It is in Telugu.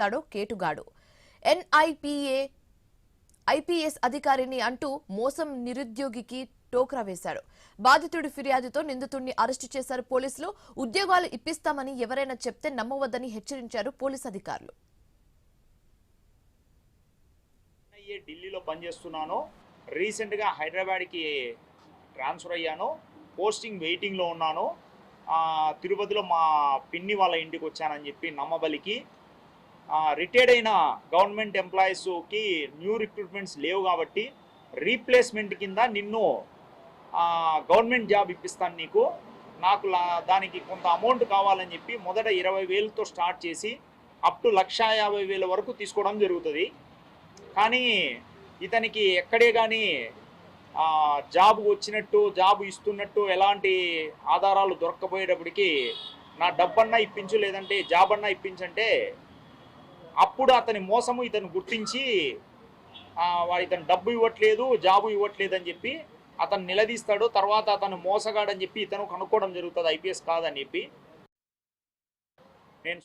తాడో కేటుగాడు. ఐపీఎస్ అధికారిని అంటూ మోసం నిరుద్యోగికి టోక్రా వేశాడు. బాధితుడి ఫిర్యాదుతో నిందితుడిని అరెస్టు చేశారు పోలీసులు. ఉద్యోగాలు ఇప్పిస్తామని ఎవరైనా చెప్తే నమ్మవద్దని హెచ్చరించారు పోలీసు అధికారులు. ఢిల్లీలో పనిచేస్తున్నాను, రీసెంట్గా హైదరాబాద్కి ట్రాన్స్ఫర్ అయ్యాను, పోస్టింగ్ వెయిటింగ్లో ఉన్నాను, తిరుపతిలో మా పిన్ని వాళ్ళ ఇంటికి వచ్చానని చెప్పి నమ్మబలికి రిటైర్డ్ అయిన గవర్నమెంట్ ఎంప్లాయీస్కి న్యూ రిక్రూట్మెంట్స్ లేవు కాబట్టి రీప్లేస్మెంట్ కింద నిన్ను గవర్నమెంట్ జాబ్ ఇప్పిస్తాను, నాకు దానికి కొంత అమౌంట్ కావాలని చెప్పి మొదట 20,000తో స్టార్ట్ చేసి అప్ టు 1,50,000 వరకు తీసుకోవడం జరుగుతుంది. కానీ ఇతనికి ఎక్కడే కానీ జాబ్ వచ్చినట్టు, జాబ్ ఇస్తున్నట్టు ఎలాంటి ఆధారాలు దొరక్కపోయేటప్పటికి నా డబ్బన్నా ఇప్పించు, లేదంటే జాబ్ అన్నా ఇప్పించంటే అప్పుడు అతని మోసము ఇతను గుర్తించి ఇతను డబ్బు ఇవ్వట్లేదు, జాబు ఇవ్వట్లేదు అని చెప్పి అతను నిలదీస్తాడు. తర్వాత అతను మోసగాడని చెప్పి ఇతను కనుక్కోవడం జరుగుతుంది, ఐపీఎస్ కాదని చెప్పి. నేను